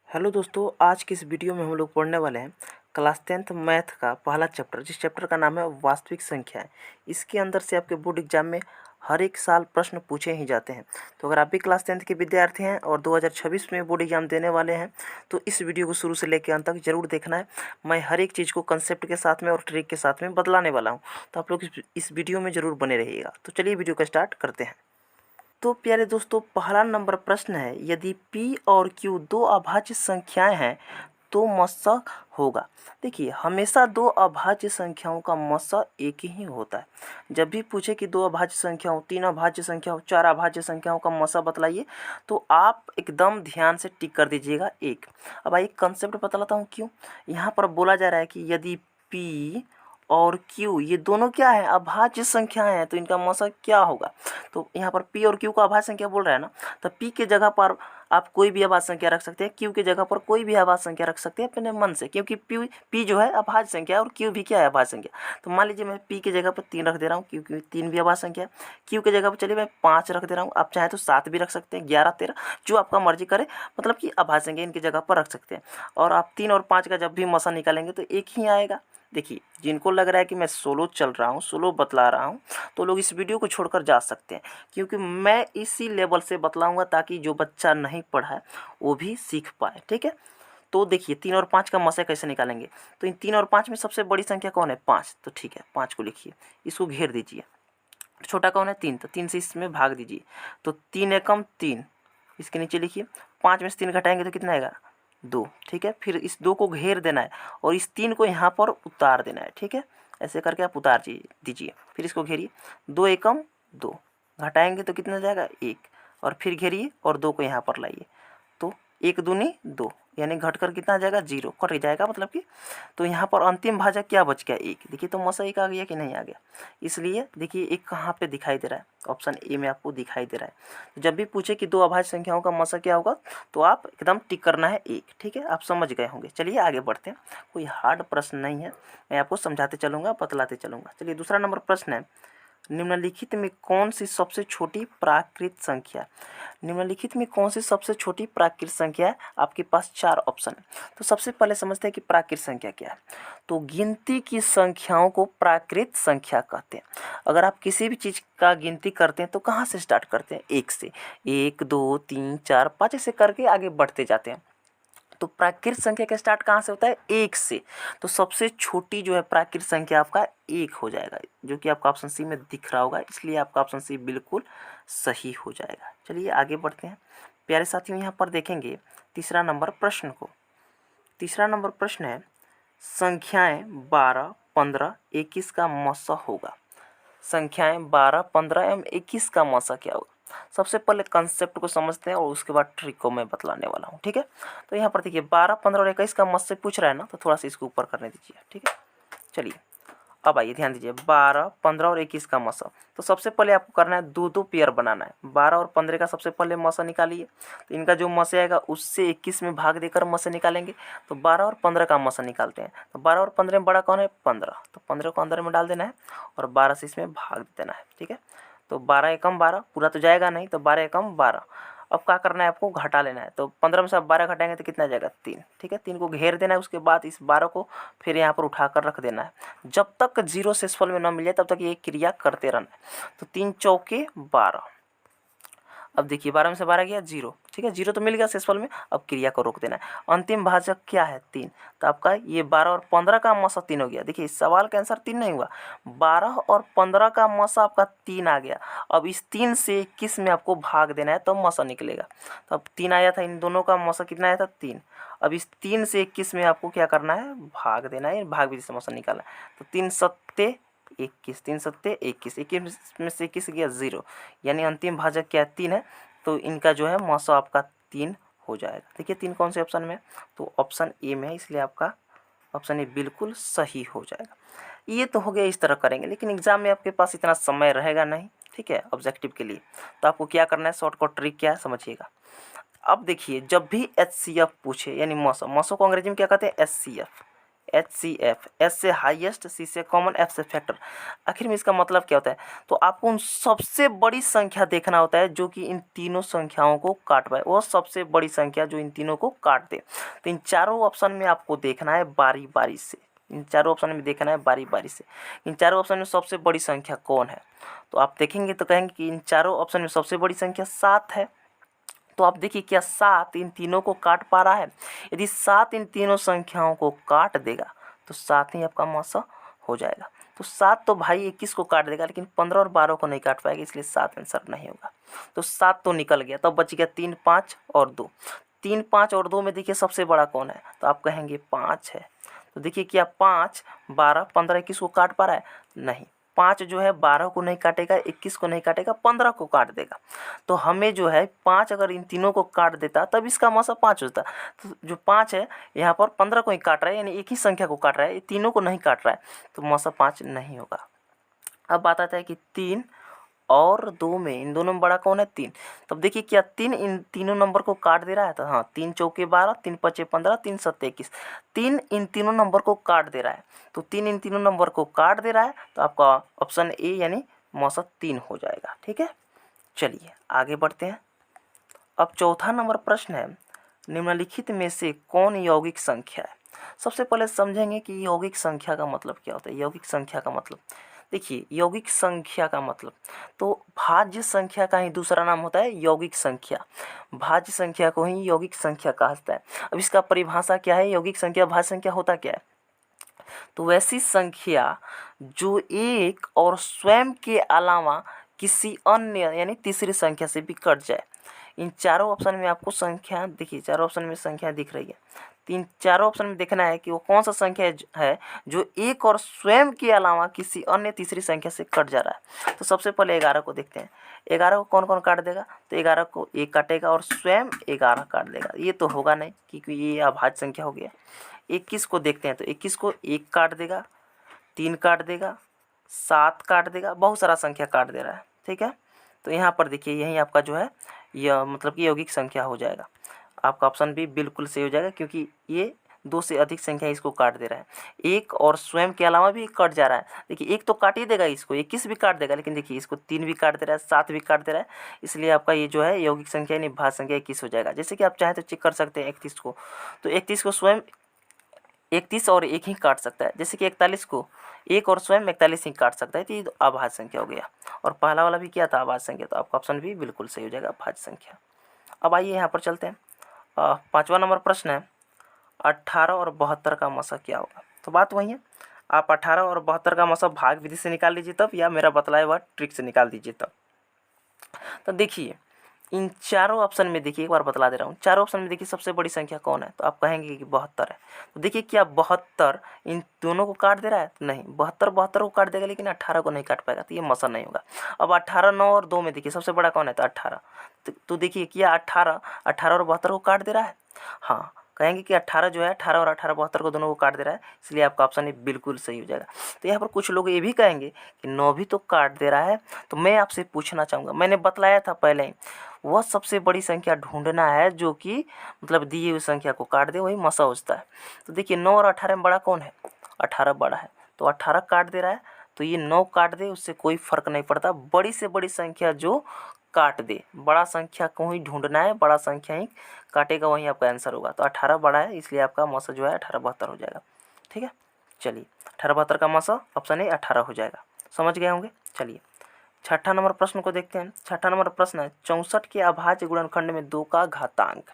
Hello दोस्तों, आज की इस वीडियो में हम लोग पढ़ने वाले हैं क्लास 10th मैथ का पहला चैप्टर, जिस चैप्टर का नाम है वास्तविक संख्याएं। इसके अंदर से आपके बोर्ड एग्जाम में हर एक साल प्रश्न पूछे ही जाते हैं। तो अगर आप भी क्लास 10th के विद्यार्थी हैं और 2026 में बोर्ड एग्जाम देने वाले हैं तो इस वीडियो को शुरू से लेकर अंत तक जरूर देखना है। मैं हर एक चीज़ को कंसेप्ट के साथ में और ट्रिक के साथ में बतलाने वाला हूँ, तो आप लोग इस वीडियो में ज़रूर बने रहिएगा। तो चलिए वीडियो का स्टार्ट करते हैं। तो प्यारे दोस्तों, पहला नंबर प्रश्न है, यदि P और Q दो अभाज्य संख्याएं हैं तो मस्सा होगा। देखिए, हमेशा दो अभाज्य संख्याओं का मस्सा एक ही होता है। जब भी पूछे कि दो अभाज्य संख्या हो, तीन अभाज्य संख्या हो, चार अभाज्य संख्याओं का मस्सा बतलाइए, तो आप एकदम ध्यान से टिक कर दीजिएगा एक। अब आइए कंसेप्ट बतलाता हूँ क्यों। यहाँ पर बोला जा रहा है कि यदि P और Q ये दोनों क्या है, अभाज्य संख्याएं हैं, तो इनका मस्सा क्या होगा। तो यहाँ पर P और Q का अभाज्य संख्या बोल रहा है ना, तो P के जगह पर आप कोई भी अभाज्य संख्या रख सकते हैं, Q के जगह पर कोई भी अभाज्य संख्या रख सकते हैं अपने मन से, क्योंकि P जो है अभाज्य संख्या है और Q भी क्या है, अभाज्य संख्या। तो मान लीजिए मैं P के जगह पर 3 रख दे रहा हूँ, क्योंकि 3 भी अभाज्य संख्या है। Q के जगह पर चलिए मैं 5 रख दे रहा हूँ, आप चाहे तो 7 भी रख सकते हैं, 11, 13, जो आपका मर्जी करे, मतलब कि अभाज्य संख्या इनकी जगह पर रख सकते हैं। और आप 3 और 5 का जब भी मसा निकालेंगे तो एक ही आएगा। देखिए, जिनको लग रहा है कि मैं सोलो चल रहा हूँ, सोलो बतला रहा हूँ, तो लोग इस वीडियो को छोड़कर जा सकते हैं, क्योंकि मैं इसी लेवल से बतलाऊंगा ताकि जो बच्चा नहीं पढ़ा है वो भी सीख पाए। ठीक है, तो देखिए 3 और 5 का मसा कैसे निकालेंगे। तो इन 3 और 5 में सबसे बड़ी संख्या कौन है, 5। तो ठीक है, 5 को लिखिए, इसको घेर दीजिए। छोटा कौन है, 3, तो 3 से इसमें भाग दीजिए। तो 3 एकम 3, इसके नीचे लिखिए। 5 में से 3 घटाएंगे तो कितना आएगा, 2। ठीक है, फिर इस 2 को घेर देना है और इस 3 को यहाँ पर उतार देना है। ठीक है, ऐसे करके आप उतार दीजिए, फिर इसको घेरिए। 2 एकम 2, घटाएंगे तो कितना जाएगा, 1, और फिर घेरिए और 2 को यहाँ पर लाइए। तो 1 दूनी 2, यानी घटकर कितना आ जाएगा, 0 कट जाएगा, मतलब कि। तो यहाँ पर अंतिम भाजक क्या बच गया, 1। देखिए तो मसा 1 आ गया कि नहीं आ गया। इसलिए देखिए 1 कहाँ पे दिखाई दे रहा है, ऑप्शन ए में आपको दिखाई दे रहा है। तो जब भी पूछे कि दो अभाज्य संख्याओं का मसा क्या होगा, तो आप एकदम टिक करना है 1। ठीक है, आप समझ गए होंगे। चलिए आगे बढ़ते हैं, कोई हार्ड प्रश्न नहीं है, मैं आपको समझाते चलूँगा, बतलाते चलूँगा। चलिए दूसरा नंबर प्रश्न है, निम्नलिखित में कौन सी सबसे छोटी प्राकृत संख्या। निम्नलिखित में कौन सी सबसे छोटी प्राकृत संख्या है। आपके पास 4 ऑप्शन है। तो सबसे पहले समझते हैं कि प्राकृत संख्या क्या है। तो गिनती की संख्याओं को प्राकृत संख्या कहते हैं। अगर आप किसी भी चीज़ का गिनती करते हैं तो कहाँ से स्टार्ट करते हैं, 1 से। 1, 2, 3, 4, 5 ऐसे करके आगे बढ़ते जाते हैं। तो प्राकृत संख्या का स्टार्ट कहाँ से होता है, 1 से। तो सबसे छोटी जो है प्राकृत संख्या आपका 1 हो जाएगा, जो कि आपका ऑप्शन सी में दिख रहा होगा, इसलिए आपका ऑप्शन सी बिल्कुल सही हो जाएगा। चलिए आगे बढ़ते हैं प्यारे साथियों। यहाँ पर देखेंगे तीसरा नंबर प्रश्न को। तीसरा नंबर प्रश्न है, संख्याएं 12, 15, 21 का मसा होगा। संख्याएं 12, 15 एवं 21 का मसा क्या होगा। सबसे पहले कंसेप्ट को समझते हैं और उसके बाद ट्रिक को मैं बतलाने वाला हूँ। ठीक है, तो यहाँ पर देखिए 12, 15 और 21 का मस से पूछ रहा है ना, तो थोड़ा सा इसको ऊपर करने दीजिए। ठीक है, चलिए अब आइए ध्यान दीजिए, 12, 15 और 21 का मसा। तो सबसे पहले आपको करना है दो दो पेयर बनाना है। 12 और 15 का सबसे पहले मसा निकालिए, तो इनका जो मसा आएगा उससे 21 में भाग देकर मसा निकालेंगे। तो 12 और 15 का मसा निकालते हैं। तो 12 और 15 में बड़ा कौन है, 15। तो 15 को अंदर में डाल देना है और 12 से इसमें भाग देना है। ठीक है, तो 12 एकम 12, पूरा तो जाएगा नहीं, तो 12 एकम 12। अब क्या करना है, आपको घटा लेना है। तो 15 में से आप 12 घटाएंगे तो कितना आ जाएगा, 3। ठीक है, 3 को घेर देना है, उसके बाद इस 12 को फिर यहाँ पर उठाकर रख देना है। जब तक 0 शेषफल में न मिल जाए तब तक ये क्रिया करते रहना है। तो 3 चौके 12। अब देखिए 12 में से 12 गया 0। ठीक है, 0 तो मिल गया शेषफल में, अब क्रिया को रोक देना है। अंतिम भाजक क्या है, 3। तो आपका ये 12 और 15 का मसा 3 हो गया। देखिए इस सवाल का आंसर 3 नहीं हुआ, 12 और 15 का मसा आपका 3 आ गया। अब इस 3 से 21 में आपको भाग देना है, तो मसा निकलेगा। तो अब 3 आया था, इन दोनों का मसा कितना आया था, 3। अब इस 3 से 21 में आपको क्या करना है, भाग देना है, भाग विधि से मसा निकालना है। तो 3 सत्ते 21, 3 सत्ते 21, 21 में से 21 गया 0, यानी अंतिम भाजक क्या है, 3 है। तो इनका जो है मसा आपका 3 हो जाएगा। देखिए 3 कौन से ऑप्शन में, तो ऑप्शन ए में है, इसलिए आपका ऑप्शन ए बिल्कुल सही हो जाएगा। ये तो हो गया, इस तरह करेंगे, लेकिन एग्जाम में आपके पास इतना समय रहेगा नहीं। ठीक है, ऑब्जेक्टिव के लिए तो आपको क्या करना है, शॉर्टकट ट्रिक क्या है समझिएगा। अब देखिए जब भी HCF पूछे, यानी मसा, मसा को अंग्रेजी में क्या कहते हैं, HCF, HCF, एच से हाईएस्ट, सी से कॉमन, एफ से फैक्टर। आखिर में इसका मतलब क्या होता है? तो आपको उन सबसे बड़ी संख्या देखना होता है जो कि इन तीनों संख्याओं को काट पाए, वो सबसे बड़ी संख्या जो इन तीनों को काट दे। तो इन चारों ऑप्शन में आपको देखना है बारी बारी से, इन चारों ऑप्शन में देखना है बारी बारी से इन चारों ऑप्शन में सबसे बड़ी संख्या कौन है। तो आप देखेंगे तो कहेंगे कि इन चारों ऑप्शन में सबसे बड़ी संख्या 7 है। तो आप देखिए क्या 7 इन तीनों को काट पा रहा है? यदि 7 इन तीनों संख्याओं को काट देगा तो 7 ही आपका मौसा हो जाएगा। तो 7 तो भाई 21 को काट देगा, लेकिन 15 और 12 को नहीं काट पाएगा, इसलिए 7 आंसर नहीं होगा। तो 7 तो निकल गया, तब बच गया 3, 5 और 2। 3, 5 और 2 में देखिए सबसे बड़ा कौन है? तो आप कहेंगे 5 है। तो देखिए क्या 5, 12, 15, 21 को काट पा रहा है? नहीं। 5 जो है 12 को नहीं काटेगा, 21 को नहीं काटेगा, 15 को काट देगा। तो हमें जो है 5 अगर इन तीनों को काट देता तब इसका मौसा 5 होता। तो जो 5 है यहाँ पर 15 को ही काट रहा है, यानी एक ही संख्या को काट रहा है, ये तीनों को नहीं काट रहा है, तो मौसा 5 नहीं होगा। अब बात आता है कि 3 और 2 में, इन दोनों में बड़ा कौन है? 3। तब देखिए क्या 3 इन तीनों नंबर को काट दे रहा है? तो हाँ, 3 चौके 12, 3 पचे 15, 3 सत्ते 21। 3 इन तीनों नंबर को काट दे रहा है। तो 3 इन तीनों नंबर को काट दे रहा है, तो आपका ऑप्शन ए यानी मौसा 3 हो जाएगा। ठीक है, चलिए आगे बढ़ते हैं। अब चौथा नंबर प्रश्न है, निम्नलिखित में से कौन यौगिक संख्या है? सबसे पहले समझेंगे कि यौगिक संख्या का मतलब क्या होता है। यौगिक संख्या का मतलब, देखिए यौगिक संख्या का मतलब तो भाज्य संख्या का ही दूसरा नाम होता है यौगिक संख्या। भाज्य संख्या को ही यौगिक संख्या कहा जाता है। अब इसका परिभाषा क्या है? यौगिक संख्या, भाज्य संख्या होता क्या है? तो वैसी संख्या जो एक और स्वयं के अलावा किसी अन्य यानी तीसरी संख्या से भी कट जाए। इन चारों ऑप्शन में आपको संख्या देखिए, चारों ऑप्शन में संख्या दिख रही है। तीन चारों ऑप्शन में देखना है कि वो कौन सा संख्या है जो एक और स्वयं के अलावा किसी अन्य तीसरी संख्या से कट जा रहा है। तो सबसे पहले 11 को देखते हैं। 11 को कौन कौन काट देगा? तो 11 को 1 काटेगा और स्वयं 11 काट देगा। ये तो होगा नहीं क्योंकि ये अभाज्य संख्या हो गया। 21 को देखते हैं तो 21 को 1 काट देगा, 3 काट देगा, 7 काट देगा, बहुत सारा संख्या काट दे रहा है। ठीक है, तो यहाँ पर देखिए यही आपका जो है यह मतलब कि यौगिक संख्या हो जाएगा। आपका ऑप्शन भी बिल्कुल सही हो जाएगा क्योंकि ये 2 से अधिक संख्या इसको काट दे रहा है। एक और स्वयं के अलावा भी कट जा रहा है। देखिए एक तो काट ही देगा, इसको 21 भी काट देगा, लेकिन देखिए इसको 3 भी काट दे रहा है, 7 भी काट दे रहा है, इसलिए आपका ये जो है यौगिक संख्या यानी भाज्य संख्या 21 हो जाएगा। जैसे कि आप चाहें तो चेक कर सकते हैं 31 को, तो 31 को स्वयं 31 और 1 ही काट सकता है। जैसे कि 41 को 1 और स्वयं 41 ही काट सकता है, तो ये अभाज्य संख्या हो गया। और पहला वाला भी क्या था? अभाज्य संख्या। तो आपका ऑप्शन भी बिल्कुल सही हो जाएगा, अभाज्य संख्या। अब आइए यहाँ पर चलते हैं। 5वां नंबर प्रश्न है, 18 और 72 का मौसा क्या होगा? तो बात वही है, आप 18 और 72 का मौसा भाग विधि से निकाल लीजिए तब, या मेरा बतलाया हुआ ट्रिक से निकाल दीजिए तब। तो देखिए इन चारों ऑप्शन में देखिए, एक बार बतला दे रहा हूँ, चारों ऑप्शन में देखिए सबसे बड़ी संख्या कौन है? तो आप कहेंगे कि 72 है। तो देखिए क्या 72 इन दोनों को काट दे रहा है? नहीं, 72 72 को काट देगा, लेकिन 18 को नहीं काट पाएगा, तो ये मौसा नहीं होगा। अब 18, 9 और 2 में देखिए सबसे बड़ा कौन है? तो 18। तो देखिए क्या 18 और 72 को काट दे रहा है? हाँ, कहेंगे कि 18 जो है 18 और 18 72 को दोनों को काट दे रहा है, इसलिए आपका ऑप्शन ये बिल्कुल सही हो जाएगा। तो यहाँ पर कुछ लोग ये भी कहेंगे कि 9 भी तो काट दे रहा है। तो मैं आपसे पूछना चाहूँगा, मैंने बतलाया था पहले ही, वह सबसे बड़ी संख्या ढूंढना है जो कि मतलब दी हुई संख्या को काट दे, वही मसा होता है। तो देखिए 9 और 18 में बड़ा कौन है? 18 बड़ा है, तो 18 काट दे रहा है, तो ये 9 काट दे, उससे कोई फर्क नहीं पड़ता। बड़ी से बड़ी संख्या जो काट दे, बड़ा संख्या को ही ढूंढना है, बड़ा संख्या ही काटेगा, वही आपका आंसर होगा। तो 18 बड़ा है, इसलिए आपका मौसा जो है 18 72 हो जाएगा। ठीक है, चलिए 18 72 का मौसा ऑप्शन ए 18 हो जाएगा। समझ गए होंगे। चलिए 6ठा नंबर प्रश्न को देखते हैं। 6ठा नंबर प्रश्न है, 64 के अभाज्य गुणनखंड में 2 का घातांक।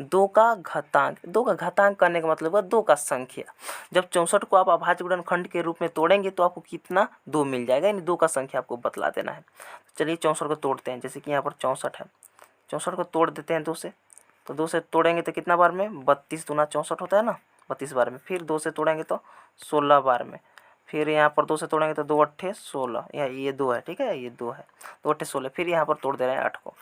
2 का घातांक, 2 का घातांक करने का मतलब है 2 का संख्या। जब 64 को आप अभाज्य गुणनखंड के रूप में तोड़ेंगे तो आपको कितना? 2 मिल जाएगा, यानी 2 का संख्या आपको बतला देना है। चलिए 64 को तोड़ते हैं। जैसे कि यहाँ पर 64 है, 64 को तोड़ देते हैं 2 से। तो 2 से तोड़ेंगे तो कितना बार में? 32 दूना 64 होता है ना, 32 बार में। फिर 2 से तोड़ेंगे तो 16 बार में। फिर यहाँ पर 2 से तोड़ेंगे तो 2 अट्ठे 16, या ये 2 है, ठीक है, ये 2 है, 2 अट्ठे 16। फिर यहाँ पर तोड़ दे रहे हैं 8 को,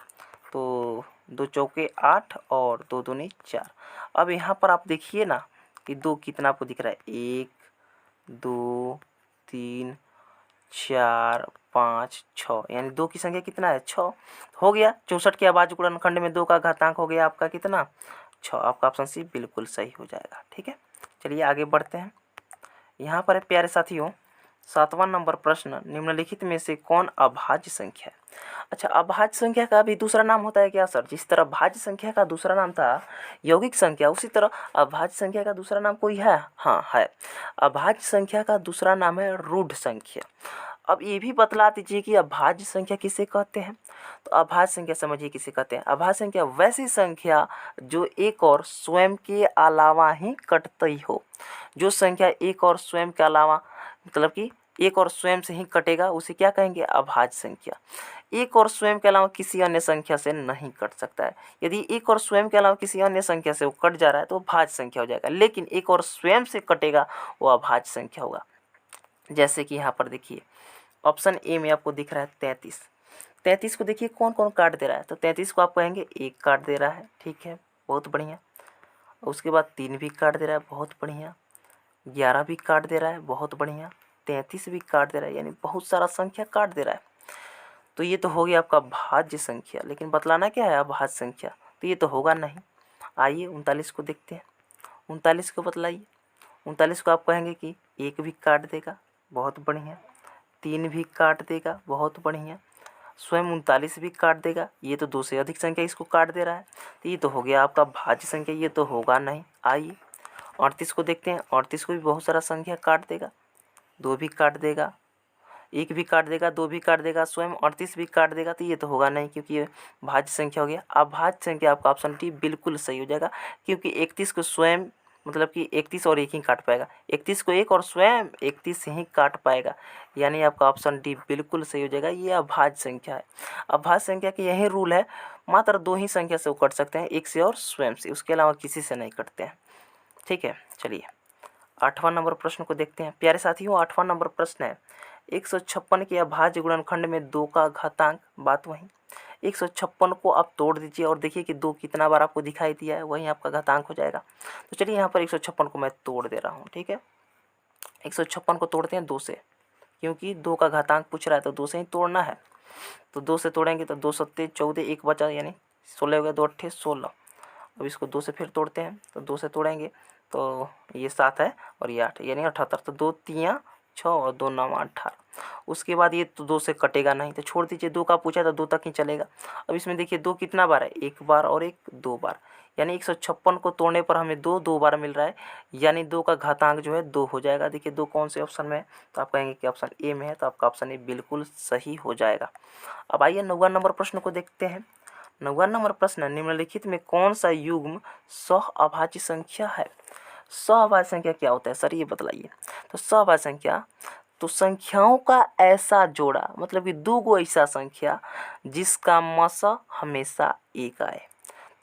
तो 2 चौके 8 और 2 दूनी 4। अब यहाँ पर आप देखिए ना कि 2 कितना आपको दिख रहा है? 1 2 3 4 5 6, यानी 2 की संख्या कितना है? 6 हो गया। 64 के अभाज्य गुणनखंड में 2 का घातांक हो गया आपका कितना? 6। आपका ऑप्शन सी बिल्कुल सही हो जाएगा। ठीक है, चलिए आगे बढ़ते हैं। यहाँ पर है प्यारे साथियों 7वां नंबर प्रश्न, निम्नलिखित में से कौन अभाज्य संख्या है। अच्छा, अभाज्य संख्या का भी दूसरा नाम होता है क्या सर? जिस तरह भाज्य संख्या का दूसरा नाम था यौगिक संख्या, उसी तरह अभाज्य संख्या का दूसरा नाम कोई है? हाँ है। अभाज्य संख्या का दूसरा नाम है रूढ़ संख्या। अब ये भी बतला दीजिए कि अभाज्य संख्या किसे कहते हैं। तो अभाज्य संख्या समझिए किसे कहते हैं। अभाज्य संख्या वैसी संख्या जो एक और स्वयं के अलावा ही कटती हो। जो संख्या एक और स्वयं के अलावा, मतलब कि एक और स्वयं से ही कटेगा, उसे क्या कहेंगे? अभाज्य संख्या। एक और स्वयं के अलावा किसी अन्य संख्या से नहीं कट सकता है। यदि एक और स्वयं के अलावा किसी अन्य संख्या से वो कट जा रहा है तो वो भाज्य संख्या हो जाएगा, लेकिन एक और स्वयं से कटेगा वो अभाज्य संख्या होगा। जैसे कि यहाँ पर देखिए ऑप्शन ए में आपको दिख रहा है 33। 33 को देखिए कौन कौन काट दे रहा है। तो 33 को आप कहेंगे 1 काट दे रहा है, ठीक है, बहुत बढ़िया। उसके बाद 3 भी काट दे रहा है, बहुत बढ़िया। 11 भी काट दे रहा है, बहुत बढ़िया। 33 भी काट दे रहा है, यानी बहुत सारा संख्या काट दे रहा है। तो ये तो हो गया आपका भाज्य संख्या, लेकिन बतलाना क्या है अभाज्य संख्या, तो ये तो होगा नहीं। आइए 39 को देखते हैं। 39 को बतलाइए। 39 को आप कहेंगे कि 1 भी काट देगा, बहुत बढ़िया। 3 भी काट देगा, बहुत बढ़िया। स्वयं 39 भी काट देगा, ये तो 2 से अधिक संख्या इसको काट दे रहा है, तो ये तो हो गया आपका भाज्य संख्या, ये तो होगा नहीं। आइए 38 को देखते हैं। 38 को भी बहुत सारा संख्या काट देगा, 2 भी काट देगा, 1 भी काट देगा, 2 भी काट देगा, स्वयं 38 भी काट देगा, तो ये तो होगा नहीं क्योंकि ये भाज्य संख्या हो गया। अभाज्य संख्या आपका ऑप्शन डी बिल्कुल सही हो जाएगा, क्योंकि 31 को स्वयं, मतलब कि 31 और 1 ही काट पाएगा, 31 को 1 और स्वयं 31 ही काट पाएगा, यानी आपका ऑप्शन डी बिल्कुल सही हो जाएगा। ये अभाज्य संख्या है। अभाज्य संख्या की यही रूल है, मात्र 2 ही संख्या से वो कट सकते हैं, 1 से और स्वयं से, उसके अलावा किसी से नहीं कटते हैं, ठीक है। चलिए 8वां नंबर प्रश्न को देखते हैं। प्यारे साथियों 8वां नंबर प्रश्न है 156 के अभाज्य गुणनखंड में 2 का घातांक, बात वहीं 156 को आप तोड़ दीजिए और देखिए कि 2 कितना बार आपको दिखाई दिया है, वहीं आपका घातांक हो जाएगा। तो चलिए यहाँ पर 156 को मैं तोड़ दे रहा हूँ, ठीक है। 156 को तोड़ते हैं 2 से, क्योंकि 2 का घातांक पूछ रहा है तो 2 से ही तोड़ना है। तो 2 से तोड़ेंगे तो 2 सत्ते 14, 1 बचा यानी 16 हो गया, 2 अट्ठे 16। अब इसको 2 से फिर तोड़ते हैं, तो 2 से तोड़ेंगे तो ये 7 है और ये 8 यानी 78। तो 2 तियाँ 6 और 2 9 18। उसके बाद ये तो 2 से कटेगा नहीं, तो छोड़ दीजिए, 2 का पूछा तो 2 तक ही चलेगा। अब इसमें देखिए 2 कितना बार है, 1 बार और 1 2 बार, यानी 156 को तोड़ने पर हमें 2 2 बार मिल रहा है, यानी 2 का घातांक जो है 2 हो जाएगा। देखिए 2 कौन से ऑप्शन में है, तो आप कहेंगे कि ऑप्शन ए में है, तो आपका ऑप्शन ए बिल्कुल सही हो जाएगा। अब आइए 9वां नंबर प्रश्न को देखते हैं। 9वां नंबर प्रश्न, निम्नलिखित में कौन सा युग्म सहअभाज्य संख्या है। सहअभाज्य संख्या क्या होता है सर, ये बतलाइए। तो सहअभाज्य संख्या तो संख्याओं का ऐसा जोड़ा, मतलब कि 2 गो ऐसा संख्या जिसका मस हमेशा 1 आए।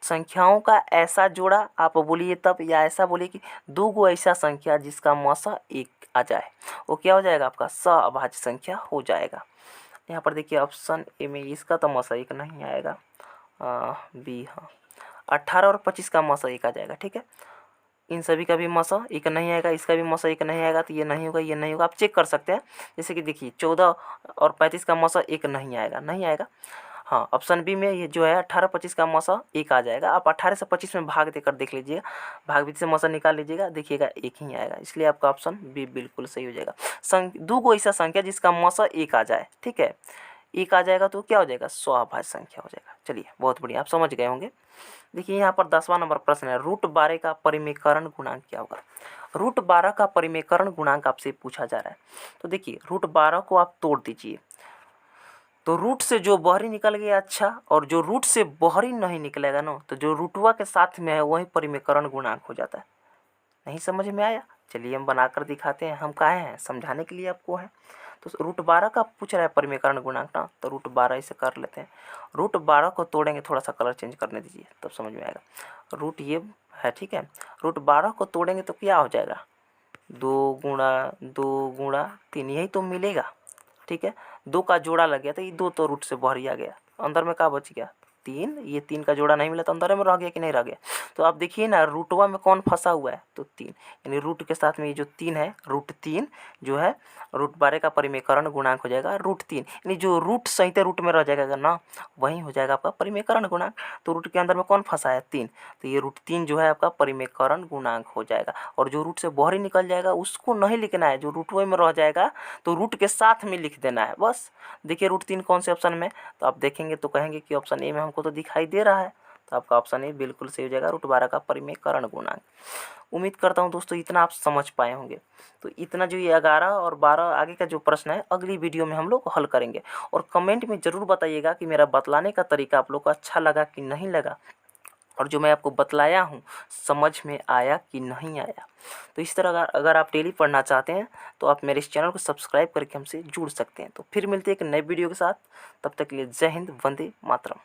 संख्याओं का ऐसा जोड़ा आप बोलिए तब, या ऐसा बोलिए कि 2 गो ऐसा संख्या जिसका मस 1 आ जाए, वो क्या हो जाएगा, आपका सहअभाज्य संख्या हो जाएगा। यहाँ पर देखिए ऑप्शन ए में इसका तो मस 1 नहीं आएगा, बी, हाँ 18 और 25 का मसा 1 आ जाएगा, ठीक है। इन सभी का भी मसा 1 नहीं आएगा, इसका भी मसा 1 नहीं आएगा, तो ये नहीं होगा, ये नहीं होगा। आप चेक कर सकते हैं, जैसे कि देखिए 14 और 35 का मसा 1 नहीं आएगा, नहीं आएगा। हाँ ऑप्शन बी में ये जो है 18 25 का मसा 1 आ जाएगा। आप 18 से 25 में भाग देकर देख लीजिएगा, भाग विधि से मसा निकाल लीजिएगा, देखिएगा 1 ही आएगा, इसलिए आपका ऑप्शन बी बिल्कुल सही हो जाएगा। 2 गो ऐसा संख्या जिसका मसा 1 आ जाए, ठीक है, 1 आ जाएगा तो क्या हो जाएगा, सहअभाज्य संख्या हो जाएगा। चलिए बहुत बढ़िया, आप समझ गए होंगे। देखिए यहाँ पर 10वां नंबर प्रश्न है, रूट 12 का परिमेयकरण गुणांक क्या होगा। रूट 12 का परिमेयकरण गुणांक आपसे पूछा जा रहा है। तो देखिए रूट 12 को आप तोड़ दीजिए, तो रूट से जो बहरी निकल गया अच्छा, और जो रूट से बहरी नहीं निकलेगा ना, तो जो रूटवा के साथ में है वही परिमेयकरण गुणांक हो जाता है। नहीं समझ में आया, चलिए हम बनाकर दिखाते हैं, हम काहे हैं, समझाने के लिए आपको है। तो रूट 12 का पूछ रहा है परिमेयकरण गुणांक ना, तो रूट 12 इसे कर लेते हैं। रूट 12 को तोड़ेंगे, थोड़ा सा कलर चेंज करने दीजिए तब समझ में आएगा। रूट ये है, ठीक है, रूट 12 को तोड़ेंगे तो क्या हो जाएगा, 2 गुणा 3 यही तो मिलेगा, ठीक है। 2 का जोड़ा लग गया तो ये 2 तो रूट से बाहर ही आ गया, अंदर में क्या बच गया, 3, ये 3 का जोड़ा नहीं मिला तो अंदर में रह गया कि नहीं रह गया। तो आप देखिए ना रूटवा में कौन फंसा हुआ है, तो 3, यानी रूट के साथ में ये जो 3 है, √3 जो है √12 का परिमेयकरण गुणांक हो जाएगा √3, यानी जो रूट सहित रूट में रह जाएगा ना, वही हो जाएगा आपका परिमेयकरण गुणांक। तो रूट के अंदर में कौन फंसा है, 3, तो ये √3 जो है आपका परिमेयकरण गुणांक हो जाएगा। और जो रूट से बाहर निकल जाएगा उसको नहीं लिखना है, जो रूटवे में रह जाएगा तो रूट के साथ में लिख देना है बस। देखिए √3 कौन से ऑप्शन में, तो आप देखेंगे तो कहेंगे कि ऑप्शन ए में हमको तो दिखाई दे रहा है, तो आपका ऑप्शन ए बिल्कुल सही हो जाएगा, √12 का परिमेयकरण गुणांक। उम्मीद करता हूँ दोस्तों इतना आप समझ पाए होंगे। तो इतना जो ये 11 और 12 आगे का जो प्रश्न है अगली वीडियो में हम लोग हल करेंगे। और कमेंट में ज़रूर बताइएगा कि मेरा बतलाने का तरीका आप लोग को अच्छा लगा कि नहीं लगा, और जो मैं आपको बतलाया हूँ समझ में आया कि नहीं आया। तो इस तरह अगर आप डेली पढ़ना चाहते हैं तो आप मेरे इस चैनल को सब्सक्राइब करके हमसे जुड़ सकते हैं। तो फिर मिलते हैं एक नए वीडियो के साथ, तब तक के लिए जय हिंद, वंदे मातरम।